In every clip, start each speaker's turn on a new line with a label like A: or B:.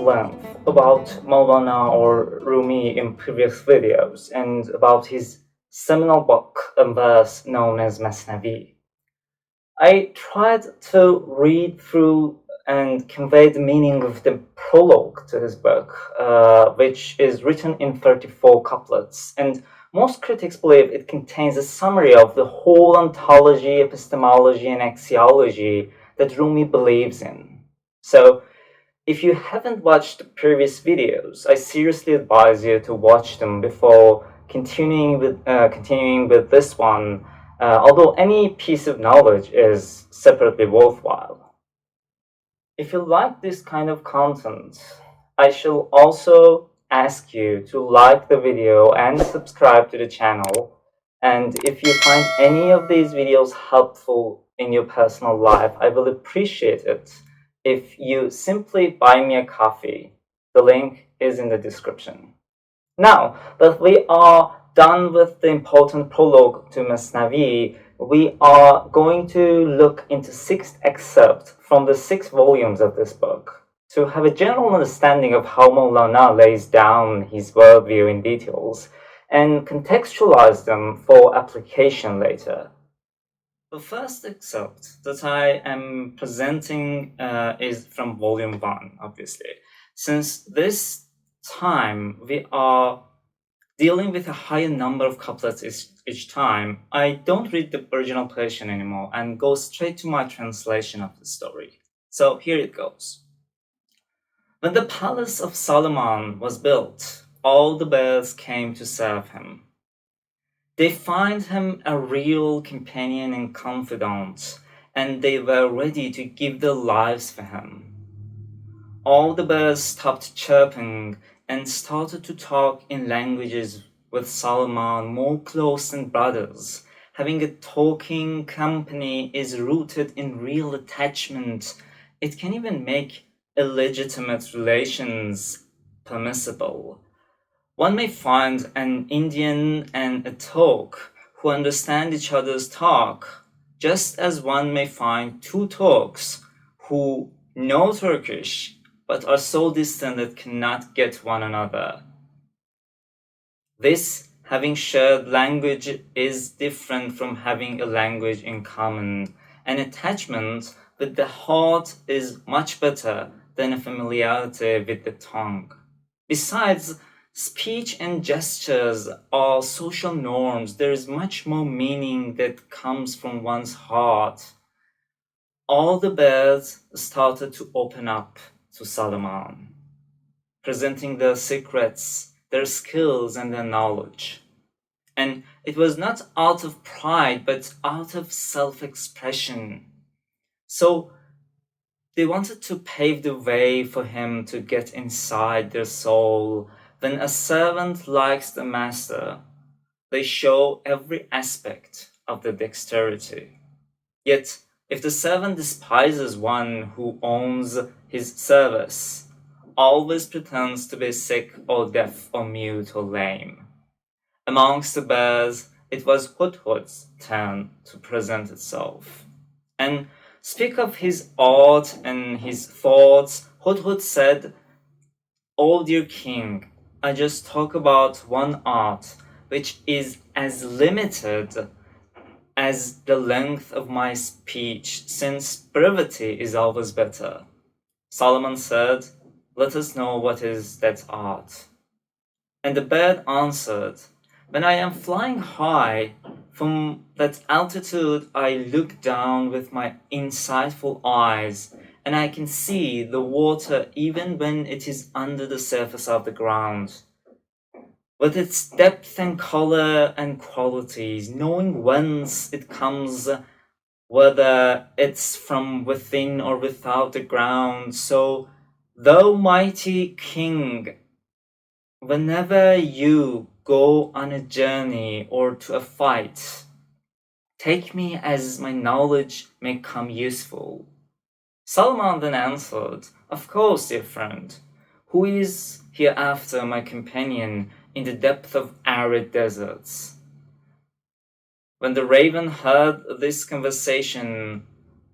A: length about Mowlana or Rumi in previous videos and about his seminal book and verse known as Masnavi. I tried to read through and convey the meaning of the prologue to his book, which is written in 34 couplets, and most critics believe it contains a summary of the whole ontology, epistemology, and axiology that Rumi believes in. So, if you haven't watched the previous videos, I seriously advise you to watch them before continuing with this one, although any piece of knowledge is separately worthwhile. If you like this kind of content, I shall also ask you to like the video and subscribe to the channel. And if you find any of these videos helpful in your personal life, I will appreciate it if you simply buy me a coffee. The link is in the description. Now that we are done with the important prologue to Masnavi, we are going to look into 6 excerpts from the 6 volumes of this book to have a general understanding of how Mowlana lays down his worldview in details and contextualize them for application later. The first excerpt that I am presenting is from volume 1, obviously. Since this time we are dealing with a higher number of couplets each time, I don't read the original Persian anymore and go straight to my translation of the story. So here it goes. When the palace of Solomon was built, all the birds came to serve him. They find him a real companion and confidant, and they were ready to give their lives for him. All the birds stopped chirping and started to talk in languages with Solomon more close than brothers. Having a talking company is rooted in real attachment. It can even make illegitimate relations permissible. One may find an Indian and a Turk who understand each other's talk, just as one may find 2 Turks who know Turkish but are so distant that cannot get one another. This having shared language is different from having a language in common. An attachment with the heart is much better than a familiarity with the tongue. Besides, speech and gestures are social norms. There is much more meaning that comes from one's heart. All the birds started to open up to Solomon, presenting their secrets, their skills, and their knowledge. And it was not out of pride, but out of self-expression. So they wanted to pave the way for him to get inside their soul. When a servant likes the master, they show every aspect of the dexterity. Yet, if the servant despises one who owns his service, always pretends to be sick or deaf or mute or lame. Amongst the birds, it was Hudhud's turn to present itself. And speak of his art and his thoughts, Hudhud said, "O dear king, I just talk about one art, which is as limited as the length of my speech, since brevity is always better." Solomon said, "Let us know what is that art." And the bird answered, "When I am flying high, from that altitude I look down with my insightful eyes, and I can see the water even when it is under the surface of the ground. With its depth and color and qualities, knowing whence it comes, whether it's from within or without the ground. So, thou mighty king, whenever you go on a journey or to a fight, take me as my knowledge may come useful." Solomon then answered, "Of course, dear friend, who is hereafter my companion in the depth of arid deserts?" When the raven heard this conversation,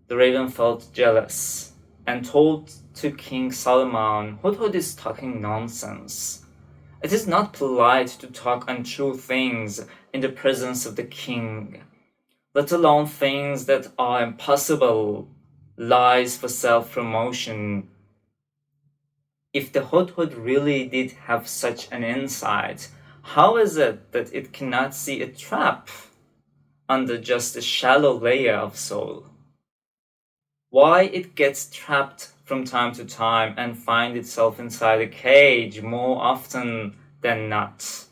A: the raven felt jealous and told to King Solomon, Hudhud is talking nonsense. It is not polite to talk untrue things in the presence of the king, let alone things that are impossible, lies for self-promotion. If the Hudhud really did have such an insight, how is it that it cannot see a trap under just a shallow layer of soul? Why it gets trapped from time to time and find itself inside a cage more often than not?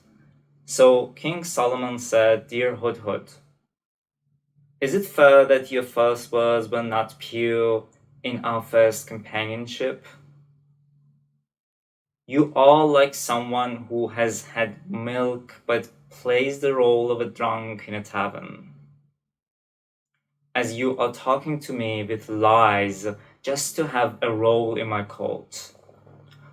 A: So King Solomon said, "Dear Hudhud, is it fair that your first words were not pure in our first companionship? You are like someone who has had milk but plays the role of a drunk in a tavern, as you are talking to me with lies just to have a role in my court."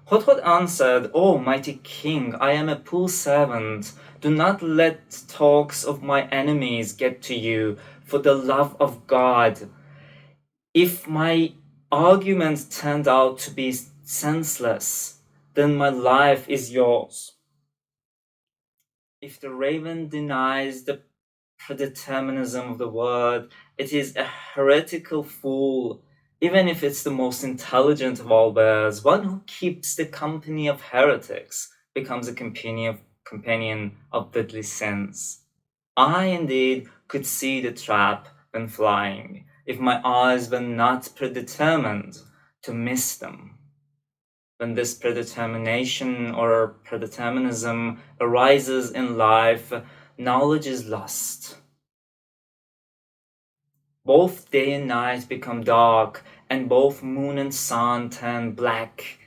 A: Hothot answered, "O mighty king, I am a poor servant. Do not let talks of my enemies get to you, for the love of God. If my argument turned out to be senseless, then my life is yours. If the raven denies the predeterminism of the word, it is a heretical fool, even if it's the most intelligent of all birds. One who keeps the company of heretics becomes a companion of deadly sins. I indeed could see the trap when flying, if my eyes were not predetermined to miss them. When this predetermination or predeterminism arises in life, knowledge is lost. Both day and night become dark, and both moon and sun turn black.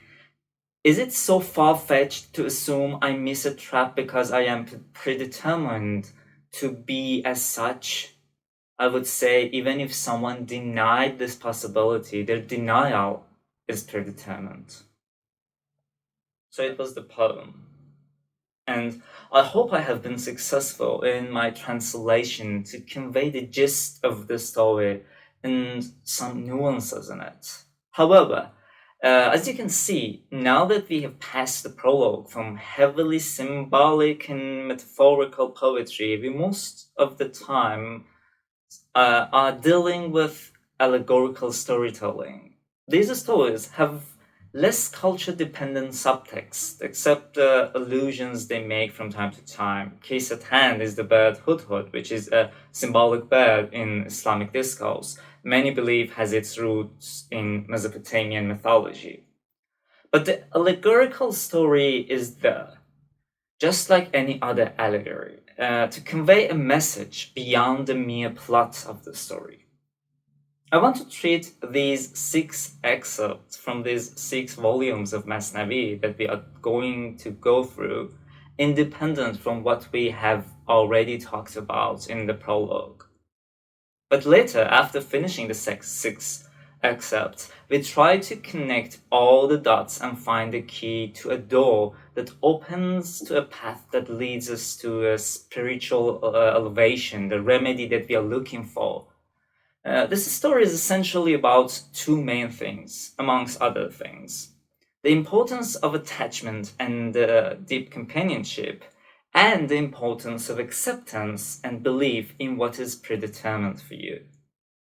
A: Is it so far-fetched to assume I miss a trap because I am predetermined to be as such? I would say even if someone denied this possibility, their denial is predetermined." So it was the poem. And I hope I have been successful in my translation to convey the gist of the story and some nuances in it. However, as you can see, now that we have passed the prologue from heavily symbolic and metaphorical poetry, we most of the time are dealing with allegorical storytelling. These stories have less culture-dependent subtext, except the allusions they make from time to time. Case at hand is the bird hudhud, which is a symbolic bird in Islamic discourse. Many believe has its roots in Mesopotamian mythology. But the allegorical story is there, just like any other allegory, to convey a message beyond the mere plot of the story. I want to treat these 6 excerpts from these 6 volumes of Masnavi that we are going to go through, independent from what we have already talked about in the prologue. But later, after finishing the 6 excerpts, we try to connect all the dots and find the key to a door that opens to a path that leads us to a spiritual elevation, the remedy that we are looking for. This story is essentially about 2 main things, amongst other things: the importance of attachment and deep companionship, and the importance of acceptance and belief in what is predetermined for you.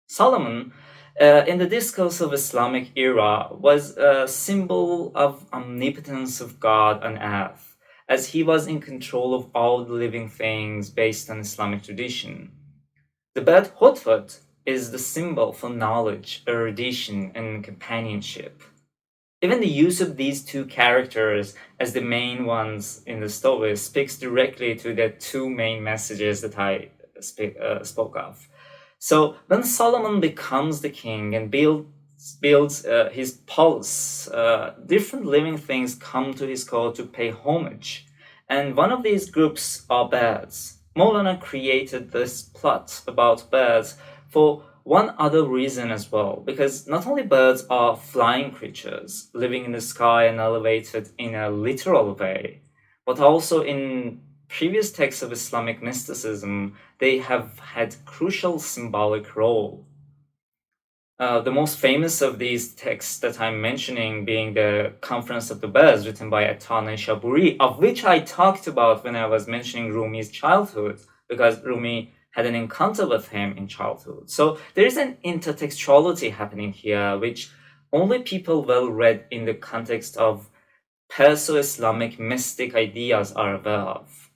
A: Solomon, in the discourse of Islamic era, was a symbol of omnipotence of God on earth, as he was in control of all the living things based on Islamic tradition. The bird hudhud is the symbol for knowledge, erudition, and companionship. Even the use of these 2 characters as the main ones in the story speaks directly to the 2 main messages that I spoke of. So when Solomon becomes the king and builds his palace, different living things come to his court to pay homage. And one of these groups are birds. Mowlana created this plot about birds for one other reason as well, because not only birds are flying creatures living in the sky and elevated in a literal way, but also in previous texts of Islamic mysticism, they have had crucial symbolic role. The most famous of these texts that I'm mentioning being the Conference of the Birds, written by Atana Shaburi, of which I talked about when I was mentioning Rumi's childhood, because Rumi had an encounter with him in childhood. So there is an intertextuality happening here, which only people well read in the context of Perso-Islamic mystic ideas are aware of.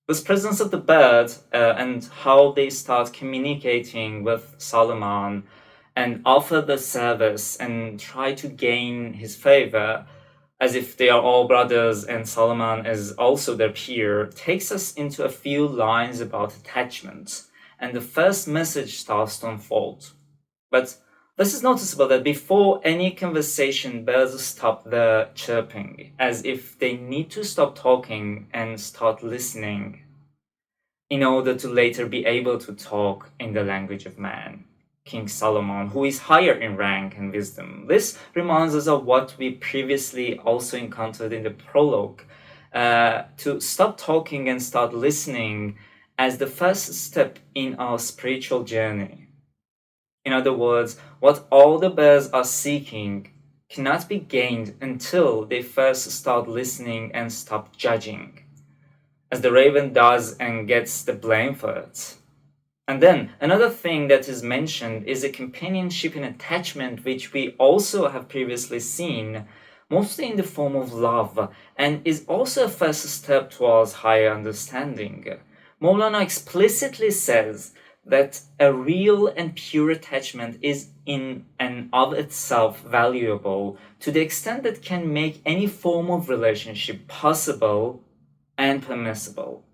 A: This presence of the bird and how they start communicating with Solomon and offer the service and try to gain his favor as if they are all brothers and Solomon is also their peer, takes us into a few lines about attachment, and the first message starts to unfold. But this is noticeable that before any conversation, birds stop their chirping, as if they need to stop talking and start listening in order to later be able to talk in the language of man. King Solomon, who is higher in rank and wisdom. This reminds us of what we previously also encountered in the prologue, to stop talking and start listening as the first step in our spiritual journey. In other words, what all the birds are seeking cannot be gained until they first start listening and stop judging, as the raven does and gets the blame for it. And then another thing that is mentioned is a companionship and attachment, which we also have previously seen, mostly in the form of love, and is also a first step towards higher understanding. Mowlana explicitly says that a real and pure attachment is in and of itself valuable to the extent that can make any form of relationship possible and permissible.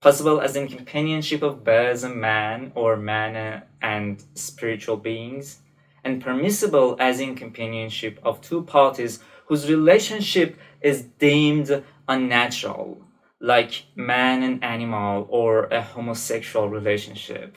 A: Possible as in companionship of birds and man, or man and spiritual beings, and permissible as in companionship of two parties whose relationship is deemed unnatural, like man and animal, or a homosexual relationship,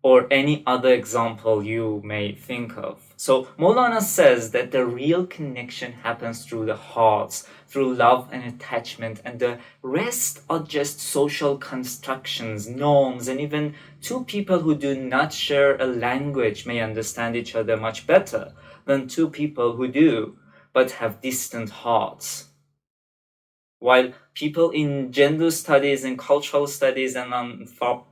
A: or any other example you may think of. So Mowlana says that the real connection happens through the hearts, through love and attachment, and the rest are just social constructions, norms, and even two people who do not share a language may understand each other much better than two people who do, but have distant hearts. While people in gender studies and cultural studies and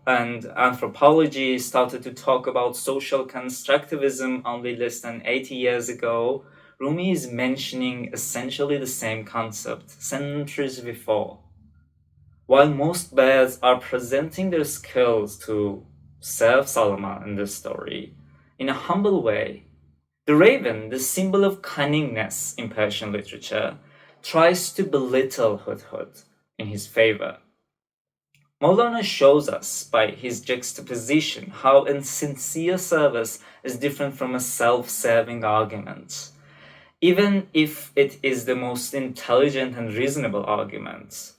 A: anthropology started to talk about social constructivism only less than 80 years ago, Rumi is mentioning essentially the same concept centuries before. While most birds are presenting their skills to serve Solomon in this story in a humble way, the raven, the symbol of cunningness in Persian literature, tries to belittle Hudhud in his favor. Mowlana shows us by his juxtaposition how insincere service is different from a self-serving argument, even if it is the most intelligent and reasonable argument.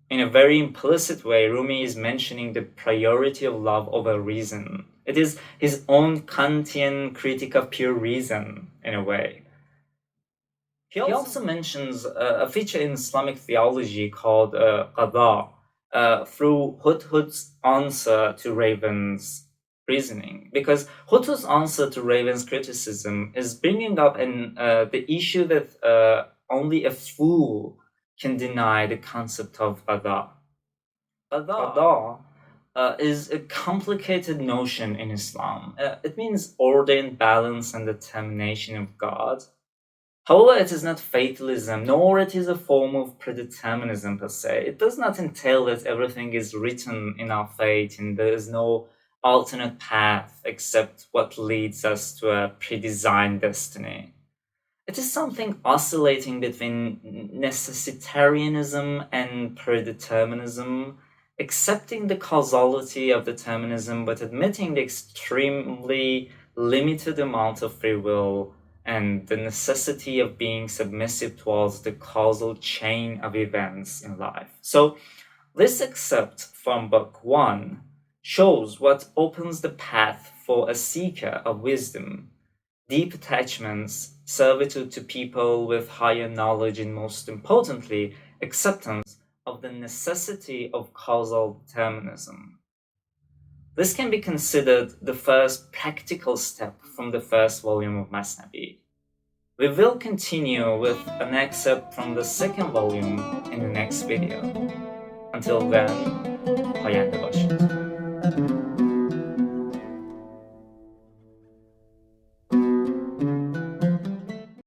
A: In a very implicit way, Rumi is mentioning the priority of love over reason. It is his own Kantian critique of pure reason, in a way. He also mentions a feature in Islamic theology called qada, through Hudhud's answer to Raven's reasoning. Because Hudhud's answer to Raven's criticism is bringing up the issue that only a fool can deny the concept of qada. Qada is a complicated notion in Islam. It means ordained balance and determination of God. However, it is not fatalism, nor it is a form of predeterminism per se. It does not entail that everything is written in our fate and there is no alternate path except what leads us to a predesigned destiny. It is something oscillating between necessitarianism and predeterminism, accepting the causality of determinism but admitting the extremely limited amount of free will and the necessity of being submissive towards the causal chain of events in life. So this excerpt from Book 1 shows what opens the path for a seeker of wisdom: deep attachments, servitude to people with higher knowledge, and most importantly, acceptance of the necessity of causal determinism. This can be considered the first practical step from the first volume of Masnavi. We will continue with an excerpt from the second volume in the next video. Until then, پاینده باشید.